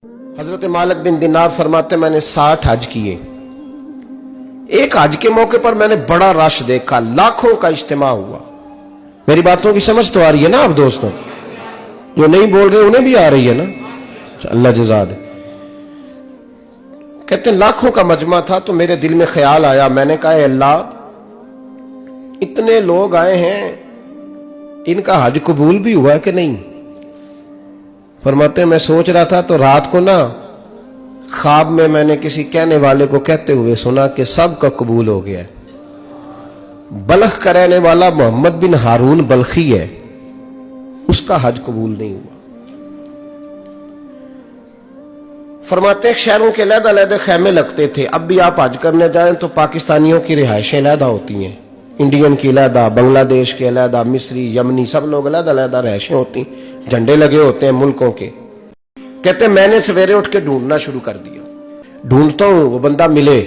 हजरत मालिक बिन दिनार फरमाते मैंने 60 हज किए। एक हज के मौके पर मैंने बड़ा रश देखा, लाखों का इज्तिमा हुआ। मेरी बातों की समझ तो आ रही है ना आप दोस्तों? जो नहीं बोल रहे उन्हें भी आ रही है ना? अल्लाह जज़ा दे। कहते हैं लाखों का मजमा था तो मेरे दिल में ख्याल आया, मैंने कहा अल्लाह इतने लोग आए हैं, इनका हज कबूल भी हुआ है कि नहीं? फरमाते मैं सोच रहा था तो रात को ना ख्वाब में मैंने किसी कहने वाले को कहते हुए सुना कि सब का कबूल हो गया है। बल्ख का रहने वाला मोहम्मद बिन हारून बल्खी है, उसका हज कबूल नहीं हुआ। फरमाते हैं शहरों के अलग-अलग खैमे लगते थे। अब भी आप हज करने जाएं तो पाकिस्तानियों की रिहायशें अलग होती हैं, इंडियन की अलग, बांग्लादेश के अलग, मिस्री, यमनी, सब लोग अलग-अलग रिहायशें होती, झंडे लगे होते हैं मुल्कों के। कहते मैंने सवेरे उठ के ढूंढना शुरू कर दिया, ढूंढता हूं वो बंदा मिले।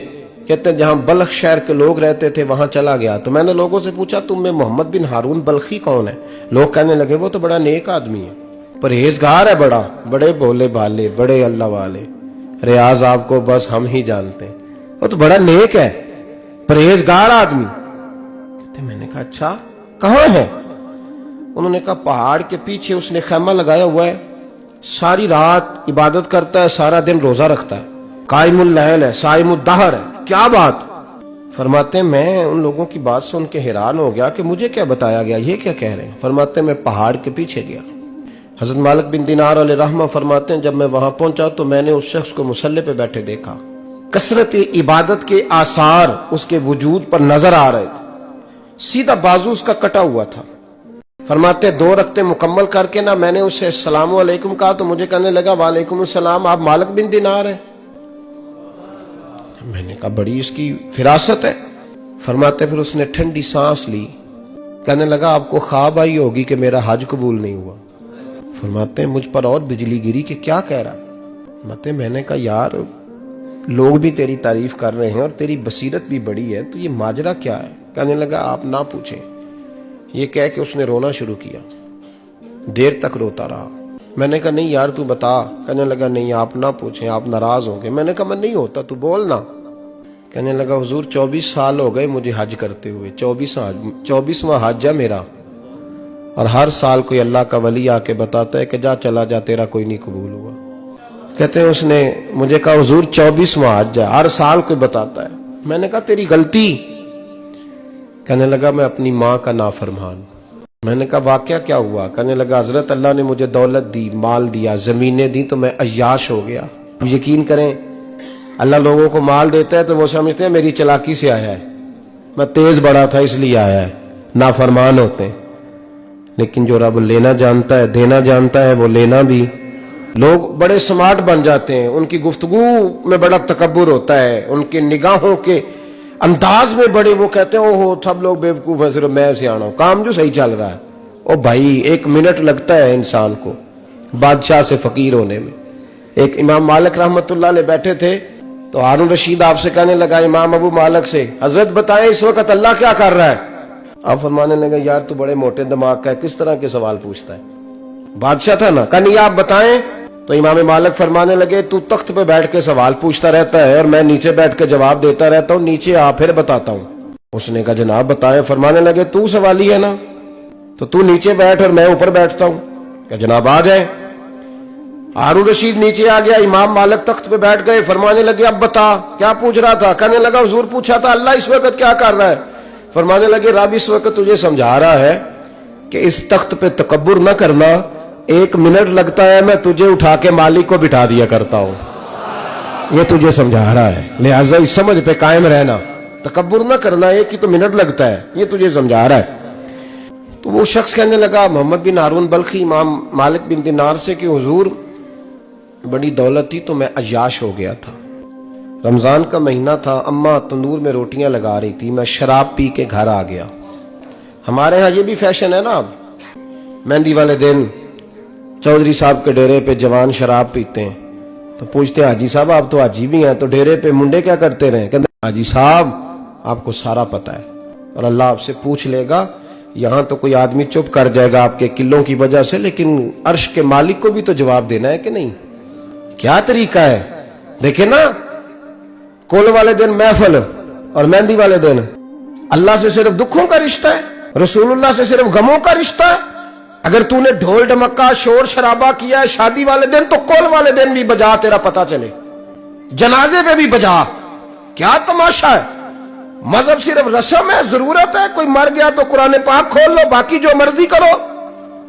कहते जहां बल्ख शहर के लोग रहते थे वहां चला गया तो मैंने लोगों से पूछा तुम में मोहम्मद बिन हारून बल्खी कौन है? लोग कहने लगे वो तो बड़ा नेक आदमी है, परहेजगार है, बड़े भोले भाले, बड़े अल्लाह वाले, रियाज आपको बस हम ही जानते हैं, वो तो बड़ा नेक है, परहेजगार आदमी। कहते मैंने कहा अच्छा कहां है? उन्होंने कहा पहाड़ के पीछे उसने खैमा लगाया हुआ है, सारी रात इबादत करता है, सारा दिन रोजा रखता है, कायमुल लैल है, साइमुद दहर है। क्या बात? फरमाते मैं उन लोगों की बात सुन के हैरान हो गया कि मुझे क्या बताया गया, ये क्या कह रहे हैं? फरमाते मैं पहाड़ के पीछे गया। हजरत मालिक बिन दिनार अलैहि रहमा फरमाते हैं जब मैं वहां पहुंचा तो मैंने उस शख्स को मुसल्ले पे बैठे देखा, कसरत इबादत के आसार उसके वजूद पर नजर आ रहे थे, सीधा बाजू उसका कटा हुआ था। फरमाते 2 रकते मुकम्मल करके ना मैंने उससे अस्सलामु अलैकुम कहा तो मुझे कहने लगा वालेकुम अस्सलाम, आप मालिक बिन दिनार हैं? मैंने कहा बड़ी इसकी फिरासत है। फरमाते फिर उसने ठंडी सांस ली, कहने लगा आपको ख्वाब आई होगी कि मेरा हज कबूल नहीं हुआ। फरमाते मुझ पर और बिजली गिरी कि क्या कह रहा? फरमाते मैंने कहा यार लोग भी तेरी तारीफ कर रहे हैं और तेरी बसीरत भी बड़ी है, तो ये माजरा क्या है? कहने लगा आप ना पूछें। ये कह के उसने रोना शुरू किया, देर तक रोता रहा। मैंने कहा नहीं यार तू बता। कहने लगा नहीं आप ना पूछें, आप नाराज होंगे। मैंने कहा मैं नहीं होता, तू बोल ना। कहने लगा हुजूर 24 साल हो गए मुझे हज करते हुए, 24वां हज है मेरा, और हर साल कोई अल्लाह का वली आके बताता है कि जा चला जा तेरा कोई नहीं कबूल हुआ। कहते हैं उसने मुझे कहा हुजूर 24वां हज है, हर साल कोई बताता है। मैंने कहा तेरी गलती। कहने लगा मैं अपनी माँ का नाफरमान। मैंने कहा वाकया क्या हुआ? कहने लगा हजरत अल्लाह ने मुझे दौलत दी, माल दिया, जमीनें दी तो मैं अय्याश हो गया। यकीन करें अल्लाह लोगों को माल देता है तो वो समझते हैं मेरी चालाकी से आया है, मैं तेज बड़ा था इसलिए आया है, नाफरमान होते हैं। लेकिन जो रब लेना जानता है, देना जानता है, वो लेना भी। लोग बड़े स्मार्ट बन जाते हैं, उनकी गुफ्तगू में बड़ा तकब्बुर होता है, उनके निगाहों के अंदाज में बड़े, वो कहते हैं ओहो सब लोग बेवकूफ है, सिर्फ मैं सियाना हूं, काम जो सही चल रहा है। ओ भाई 1 मिनट लगता है इंसान को बादशाह से फकीर होने में। एक इमाम मालिक रहमतुल्लाह अलैह बैठे थे तो हारून रशीद आपसे कहने लगा इमाम अबू मालिक से, हजरत बताएं इस वक्त अल्लाह क्या कर रहा है? आप फरमाने लगे यार तू बड़े मोटे दिमाग का है, किस तरह के सवाल पूछता है? बादशाह था ना, कहा नहीं आप बताएं। तो इमाम मालिक फरमाने लगे तू तख्त पे बैठ के सवाल पूछता रहता है और मैं नीचे बैठ के जवाब देता रहता हूँ, नीचे आ फिर बताता हूँ। उसने कहा जनाब बताए। फरमाने लगे तू सवाली है ना, तो तू नीचे बैठ और मैं ऊपर बैठता हूँ। क्या जनाब आ जाए। हारून रशीद नीचे आ गया, इमाम मालिक तख्त पे बैठ गए। फरमाने लगे अब बता क्या पूछ रहा था? कहने लगा हुजूर पूछा था अल्लाह इस वक्त क्या कर रहा है? फरमाने लगे रब इस वक्त तुझे समझा रहा है कि इस तख्त पे तकब्बुर न करना, 1 मिनट लगता है मैं तुझे उठा के मालिक को बिठा दिया करता हूं, ये तुझे समझा रहा है, लिहाजा इस समझ पे कायम रहना, तकब्बुर न करना, 1 ही तो मिनट लगता है, ये तुझे समझा रहा है। तो वो शख्स कहने लगा मोहम्मद बिन हारून बल्खी इमाम मालिक बिन दिनार से कि हुजूर बड़ी दौलत थी तो मैं अय्याश हो गया था, रमजान का महीना था, अम्मा तंदूर में रोटियां लगा रही थी, मैं शराब पी के घर आ गया। हमारे यहाँ ये भी फैशन है ना, अब मेहंदी वाले दिन चौधरी साहब के डेरे पे जवान शराब पीते हैं तो पूछते हैं हाजी साहब आप तो हाजी भी हैं, तो डेरे पे मुंडे क्या करते रहे? कहते हाजी साहब आपको सारा पता है और अल्लाह आपसे पूछ लेगा। यहाँ तो कोई आदमी चुप कर जाएगा आपके किलों की वजह से, लेकिन अर्श के मालिक को भी तो जवाब देना है कि नहीं? क्या तरीका है। देखे ना, कुल वाले दिन महफिल और मेहंदी वाले दिन अल्लाह से सिर्फ दुखों का रिश्ता है, रसूलुल्लाह से सिर्फ गमों का रिश्ता है। अगर तूने ढोल ढमक्का शोर शराबा किया है शादी वाले दिन, तो कुल वाले दिन भी बजा, तेरा पता चले, जनाजे पे भी बजा। क्या तमाशा है। मजहब सिर्फ रस्म है, जरूरत है। कोई मर गया तो कुरान पाक खोल लो, बाकी जो मर्जी करो।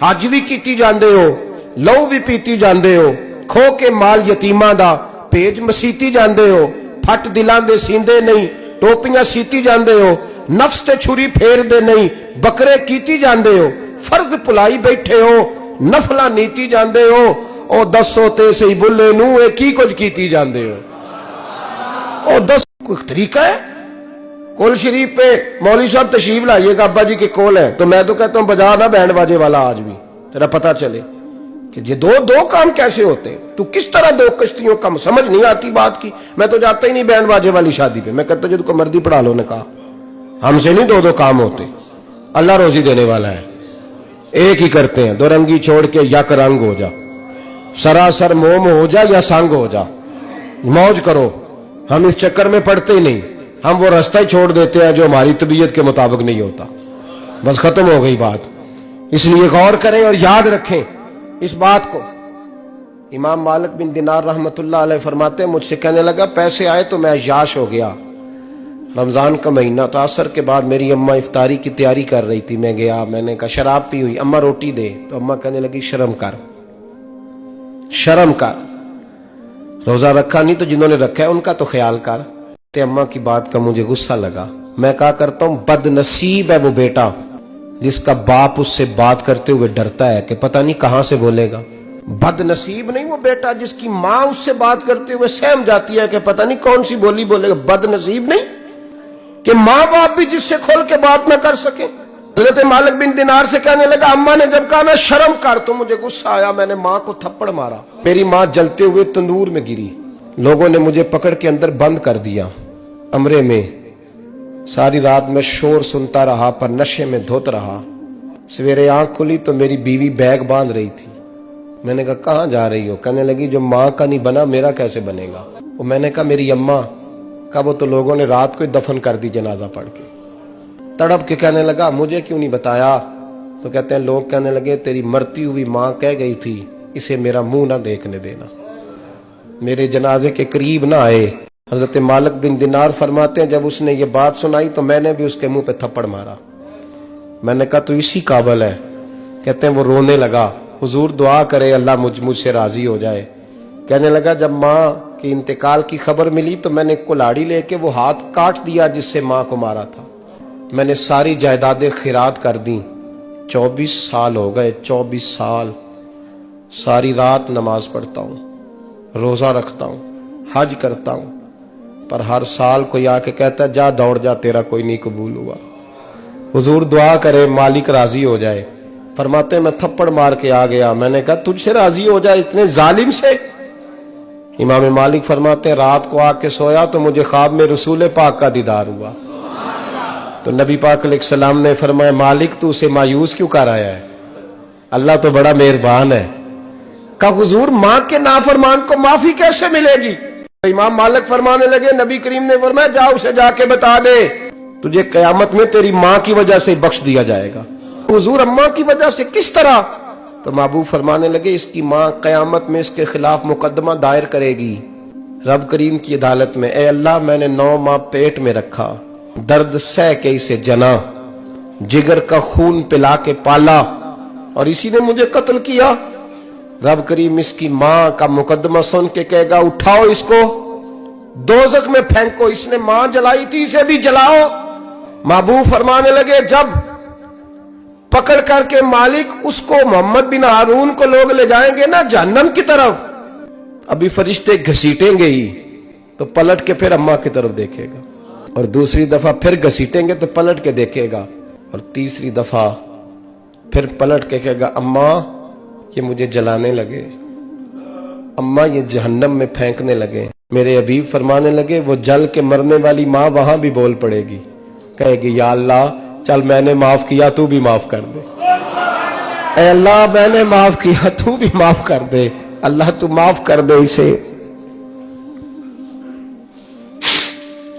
हज भी कीती जांदे हो, लहू भी पीती जांदे हो, खो के माल यतीमां दा भेज मसीती जांदे हो, फट दिलां दे सींदे नहीं, टोपियां सीती जांदे हो, नफ्स ते छुरी फेर दे नहीं, बकरे कीती जांदे हो, फर्ज भुलाई बैठे हो, नफला नीती जांदे हो। ओ दसो ते सही बुल्ले नू ए की कुछ कीती जांदे हो। ओ दस कोई तरीका है। कोल शरीफ पे मौलवी साहब तशरीफ लाइएगा, अब्बा जी के कोल है, तो मैं तो कहता हूं बजा ना बैंड बाजे वाला आज भी, तेरा पता चले कि ये दो काम कैसे होते हैं। तू किस तरह दो कश्तियों का, समझ नहीं आती बात की। मैं तो जाता ही नहीं बैंड बाजे वाली शादी पे, मैं कहता जो तुमको मर्दी पढ़ा लो। ने कहा हमसे नहीं दो काम होते, अल्लाह रोजी देने वाला है, एक ही करते हैं। दो रंगी छोड़ के यक रंग हो जा, सरासर मोम हो जा या संग हो जा, मौज करो। हम इस चक्कर में पड़ते ही नहीं, हम वो रास्ता ही छोड़ देते हैं जो हमारी तबीयत के मुताबिक नहीं होता। बस खत्म हो गई बात। इसलिए गौर करें और याद रखें इस बात को। इमाम मालिक बिन दिनार रहमतुल्लाह अलैह फरमाते हैं, मुझसे कहने लगा पैसे आए तो मैं याश हो गया। रमजान का महीना था, असर के बाद मेरी अम्मा इफ्तारी की तैयारी कर रही थी, मैं गया, मैंने कहा शराब पी हुई, अम्मा रोटी दे। तो अम्मा कहने लगी शर्म कर, शर्म कर, रोजा रखा नहीं तो जिन्होंने रखा है उनका तो ख्याल कर। ते अम्मा की बात का मुझे गुस्सा लगा। मैं कहा करता हूं बदनसीब है वो बेटा जिसका बाप उससे बात करते हुए डरता है कि पता नहीं कहां से बोलेगा। बदनसीब नहीं वो बेटा जिसकी मां उससे बात करते हुए सहम जाती है कि पता नहीं कौन सी बोली बोलेगा। बदनसीब नहीं कि मां बाप भी जिससे खोल के बात न कर सके। हजरत मालिक बिन दिनार से कहने लगा, अम्मा ने जब कहा ना शर्म कर, तो मुझे गुस्सा आया, मैंने मां को थप्पड़ मारा। मेरी मां जलते हुए तंदूर में गिरी, लोगों ने मुझे पकड़ के अंदर बंद कर दिया कमरे में। सारी रात मैं शोर सुनता रहा पर नशे में धोत रहा। सवेरे आंख खुली तो मेरी बीवी बैग बांध रही थी। मैंने कहा कहां जा रही हो? कहने लगी जो मां का नहीं बना मेरा कैसे बनेगा। वो मैंने कहा मेरी अम्मा का, वो तो लोगों ने रात को ही दफन कर दी जनाजा पढ़ के। तड़प के कहने लगा मुझे क्यों नहीं बताया? तो कहते हैं लोग कहने लगे तेरी मरती हुई मां कह गई थी इसे मेरा मुंह ना देखने देना, मेरे जनाजे के करीब ना आए। हजरत मालिक बिन दिनार फरमाते हैं जब उसने ये बात सुनाई तो मैंने भी उसके मुंह पे थप्पड़ मारा। मैंने कहा तू इसी काबिल है। कहते हैं वो रोने लगा, हुजूर दुआ करे अल्लाह मुझसे राजी हो जाए। कहने लगा जब माँ की इंतकाल की खबर मिली तो मैंने कुल्हाड़ी लेके वो हाथ काट दिया जिससे माँ को मारा था। मैंने सारी जायदादें खिरात कर दी। 24 साल हो गए, 24 साल। सारी रात नमाज पढ़ता हूँ, रोजा रखता हूँ, हज करता हूँ, पर हर साल कोई आके कहता जा दौड़ जा तेरा कोई नहीं कबूल हुआ। हुजूर दुआ करे मालिक राजी हो जाए। फरमाते मैं थप्पड़ मार के आ गया। मैंने कहा तुझसे राजी हो जाए इतने जालिम से? इमाम मालिक फरमाते रात को आके सोया तो मुझे ख्वाब में रसूल पाक का दीदार हुआ। तो नबी पाक अलैहिस्सलाम ने फरमाया मालिक तू उसे मायूस क्यों कर आया है, अल्लाह तो बड़ा मेहरबान है। कहा हुजूर मां के नाफरमान को माफी कैसे मिलेगी? तो इमाम मालिक फरमाने लगे नबी करीम ने फरमाया जा उसे जाके बता दे तुझे कयामत में तेरी मां की वजह से बख्श दिया जाएगा। हुजूर अम्मा की वजह से किस तरह? तो महबूब फरमाने लगे इसकी मां कयामत में इसके खिलाफ मुकदमा दायर करेगी रब करीम की अदालत में। ए अल्लाह मैंने 9 माह पेट में रखा, दर्द सह के इसे जना, जिगर का खून पिला के पाला और इसी ने मुझे कत्ल किया। रब करीम इसकी मां का मुकदमा सुन के कहेगा उठाओ इसको दोजख में फेंको, इसने मां जलाई थी इसे भी जलाओ। महबूब फरमाने लगे जब पकड़ करके मालिक उसको मोहम्मद बिन हारून को लोग ले जाएंगे ना जहन्नम की तरफ, अभी फरिश्ते घसीटेंगे ही तो पलट के फिर अम्मा की तरफ देखेगा और दूसरी दफा फिर घसीटेंगे तो पलट के देखेगा और तीसरी दफा फिर पलट के कहेगा अम्मा ये मुझे जलाने लगे, अम्मा ये जहन्नम में फेंकने लगे। मेरे हबीब फरमाने लगे वो जल के मरने वाली माँ वहां भी बोल पड़ेगी, कहेगी या अल्लाह चल मैंने माफ किया तू भी माफ कर दे, ऐ अल्लाह मैंने माफ किया तू भी माफ कर दे। अल्लाह तू माफ कर दे इसे,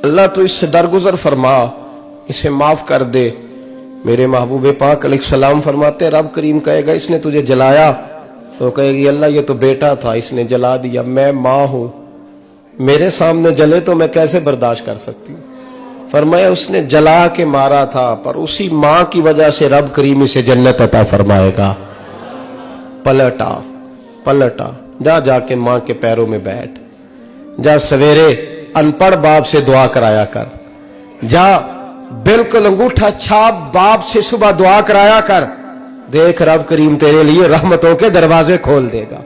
अल्लाह तू इससे दरगुजर फरमा, इसे माफ कर दे। मेरे महबूब पाक अलैहिस्सलाम फरमाते रब करीम कहेगा इसने तुझे जलाया, तो कहेगी अल्लाह ये तो बेटा था इसने जला दिया, मैं माँ हूं, मेरे सामने जले तो मैं कैसे बर्दाश्त कर सकती हूँ। फरमाया उसने जला के मारा था, पर उसी माँ की वजह से रब करीम इसे जन्नत अता फरमाएगा। पलटा पलटा, जा जाके माँ के पैरों में बैठ, जा सवेरे अनपढ़ बाप से दुआ कराया कर, जा बिल्कुल अंगूठा छाप बाप से सुबह दुआ कराया कर, देख रब करीम तेरे लिए रहमतों के दरवाजे खोल देगा।